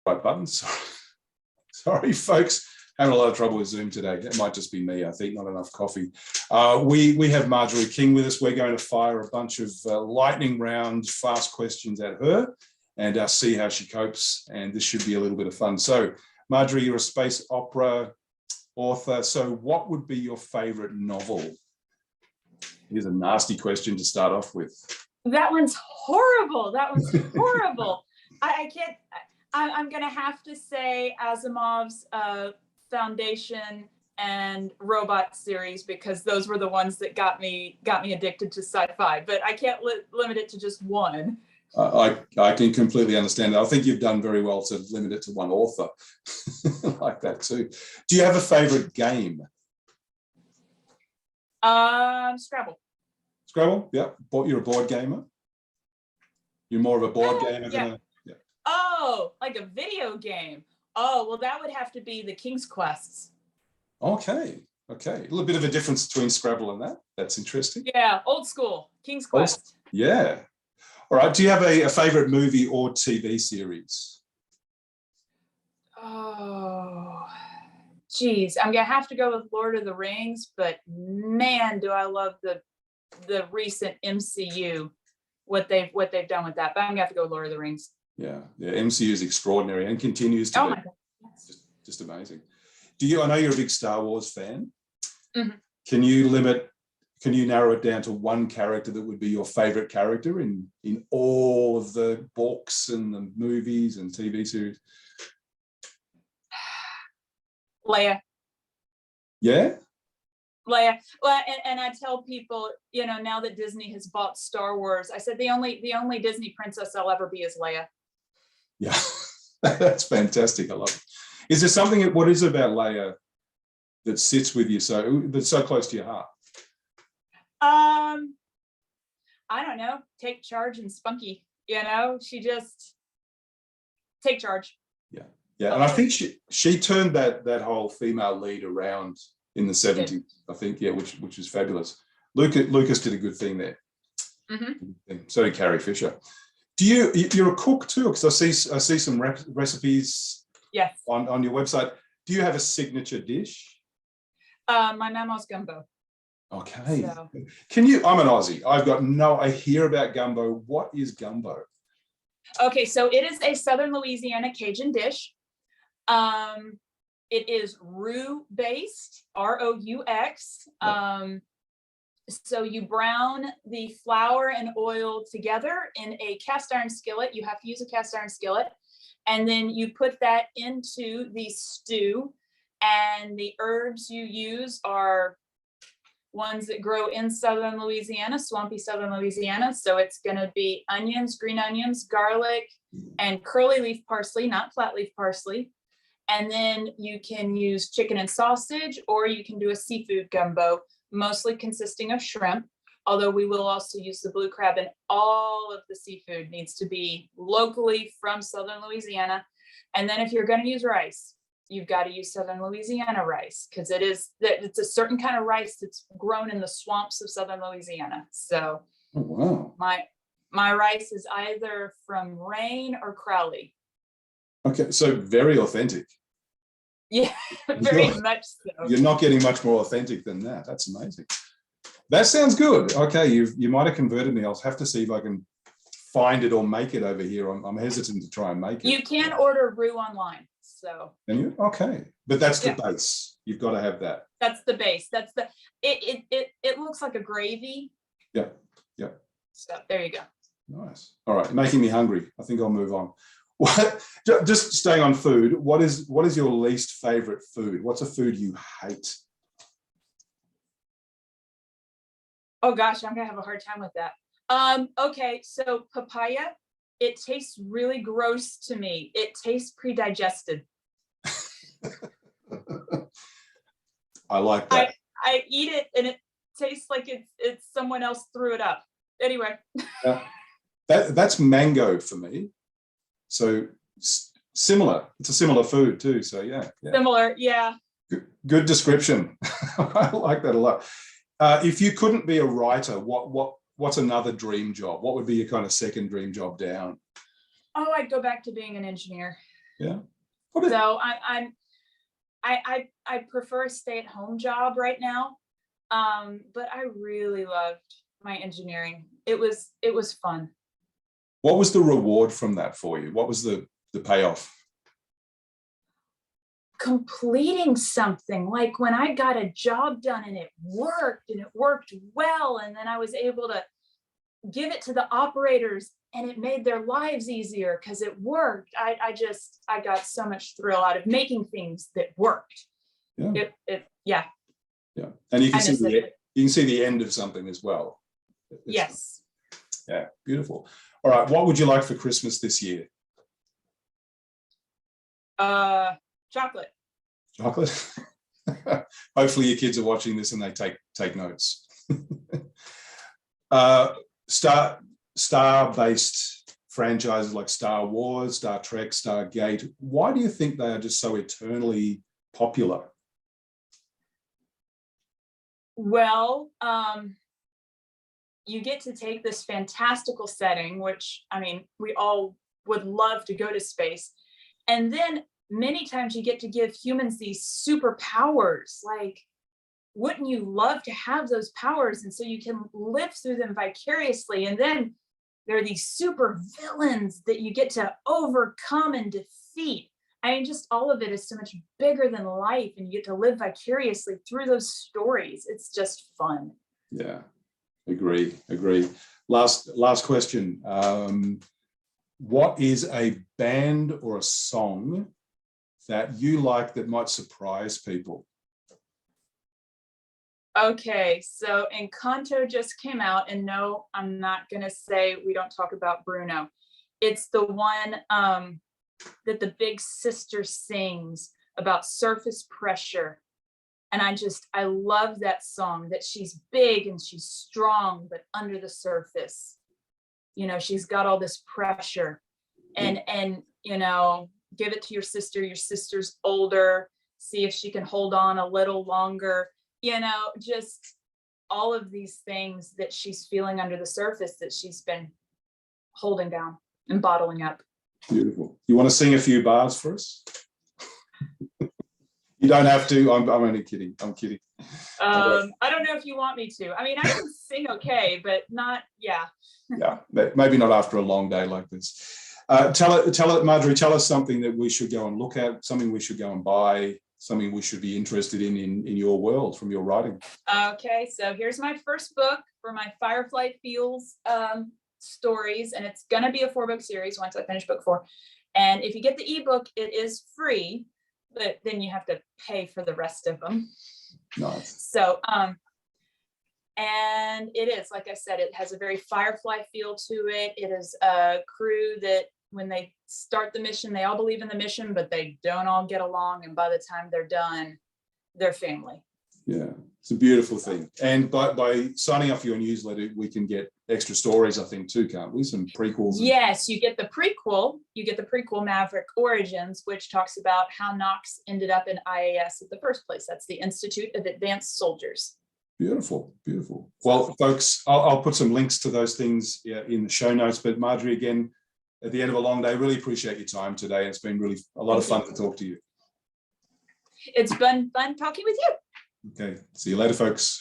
right button. Sorry, folks. Having a lot of trouble with Zoom today. It might just be me, I think, not enough coffee. We have Marjorie King with us. We're going to fire a bunch of lightning round, fast questions at her and see how she copes. And this should be a little bit of fun. So, Marjorie, you're a space opera author. So what would be your favorite novel? Here's a nasty question to start off with. That one's horrible. That one's horrible. I can't, I'm going to have to say Asimov's Foundation and Robot series, because those were the ones that got me addicted to sci-fi, but I can't limit it to just one. I can completely understand that. I think you've done very well to limit it to one author. Like that too. Do you have a favorite game? Scrabble. Scrabble? Yeah. You're a board gamer? You're more of a board gamer than yeah. Oh, like a video game. Oh, well, that would have to be the King's Quests. Okay. Okay. A little bit of a difference between Scrabble and that. That's interesting. Yeah, old school. King's Quest. Yeah. All right. Do you have a favorite movie or TV series? Oh, geez. I'm going to have to go with Lord of the Rings, but man, do I love the recent MCU, what they've done with that. But I'm going to have to go with Lord of the Rings. Yeah. Yeah. MCU is extraordinary and continues to be. My God. Yes. Just amazing. I know you're a big Star Wars fan. Mm-hmm. Can you narrow it down to one character that would be your favorite character in all of the books and the movies and TV series? Leia. Yeah? Leia. Well, and I tell people, now that Disney has bought Star Wars, I said the only Disney princess I'll ever be is Leia. Yeah, that's fantastic. I love it. Is there something, what is it about Leia that sits with you that's so close to your heart? I don't know. Take charge and spunky. She just take charge. Yeah, yeah. And I think she turned that whole female lead around in the 70s. I think, yeah, which is fabulous. Lucas did a good thing there. Mm-hmm. So did Carrie Fisher. You're a cook too? Because I see some recipes. Yes. On your website. Do you have a signature dish? My mama's gumbo. Okay. So. I'm an Aussie. I hear about gumbo. What is gumbo? Okay, so it is a Southern Louisiana Cajun dish. It is roux based, R-O-U-X. So you brown the flour and oil together in a cast iron skillet. You have to use a cast iron skillet. And then you put that into the stew. And the herbs you use are ones that grow in Southern Louisiana, swampy Southern Louisiana. So it's going to be onions, green onions, garlic, and curly leaf parsley, not flat leaf parsley. And then you can use chicken and sausage, or you can do a seafood gumbo, mostly consisting of shrimp. Although we will also use the blue crab, and all of the seafood needs to be locally from Southern Louisiana. And then if you're going to use rice, you've got to use Southern Louisiana rice, because it's a certain kind of rice that's grown in the swamps of Southern Louisiana. So wow. My rice is either from Rain or Crowley. Okay, so very authentic. Yeah, very much so. You're not getting much more authentic than that. That's amazing. That sounds good. Okay, you might have converted me. I'll have to see if I can find it or make it over here. I'm hesitant to try and make it. You can order roux online. So. Can you? Okay, but that's the base. You've got to have that. That's the base. That's it looks like a gravy. Yeah, yeah. So there you go. Nice. All right, making me hungry. I think I'll move on. Just staying on food. What is your least favorite food? What's a food you hate? Oh gosh, I'm gonna have a hard time with that. Okay, so papaya, it tastes really gross to me. It tastes pre-digested. I like that. I eat it and it tastes like it's someone else threw it up. Anyway. That's mango for me. So similar. It's a similar food too. So yeah. Similar, yeah. Good description. I like that a lot. If you couldn't be a writer, what's another dream job? What would be your kind of second dream job down? Oh, I'd go back to being an engineer. Yeah. So I prefer a stay-at-home job right now. But I really loved my engineering. It was fun. What was the reward from that for you? What was the payoff? Completing something, like when I got a job done and it worked well, and then I was able to give it to the operators and it made their lives easier because it worked. I got so much thrill out of making things that worked. Yeah. Yeah. Yeah. And you can see it. you can see the end of something as well. Yes. Yeah, beautiful. All right, what would you like for Christmas this year? Chocolate. Chocolate. Hopefully your kids are watching this and they take notes. Star-based franchises like Star Wars, Star Trek, Stargate, why do you think they are just so eternally popular? Well, you get to take this fantastical setting, which, I mean, we all would love to go to space. And then many times you get to give humans these superpowers. Like, wouldn't you love to have those powers? And so you can live through them vicariously. And then there are these super villains that you get to overcome and defeat. I mean, just all of it is so much bigger than life, and you get to live vicariously through those stories. It's just fun. Yeah, agree. Last question. What is a band or a song that you like that might surprise people? Okay, so Encanto just came out, and no, I'm not gonna say we don't talk about Bruno. It's the one that the big sister sings about surface pressure. And I love that song, that she's big and she's strong, but under the surface, she's got all this pressure. And give it to your sister's older, see if she can hold on a little longer, just all of these things that she's feeling under the surface that she's been holding down and bottling up. Beautiful. You want to sing a few bars for us? You don't have to. I'm only kidding. I'm kidding. I don't know if you want me to. I mean, I can sing okay, but not, yeah. Yeah, maybe not after a long day like this. Marjorie, tell us something that we should go and look at, something we should go and buy, something we should be interested in your world from your writing. Okay, so here's my first book for my Firefly Feels stories, and it's going to be a 4-book series once I finish book 4. And if you get the ebook, it is free, but then you have to pay for the rest of them. Nice. So, and it is, like I said, it has a very Firefly feel to it. It is a crew that when they start the mission, they all believe in the mission, but they don't all get along. And by the time they're done, they're family. Yeah, it's a beautiful thing. And by signing up for your newsletter, we can get extra stories, I think, too, can't we? Some prequels. Yes, you get the prequel. You get the prequel Maverick Origins, which talks about how Knox ended up in IAS in the first place. That's the Institute of Advanced Soldiers. Beautiful. Well, folks, I'll put some links to those things in the show notes. But Marjorie, again, at the end of a long day, really appreciate your time today. It's been really a lot of fun to talk to you. It's been fun talking with you. Okay, see you later, folks.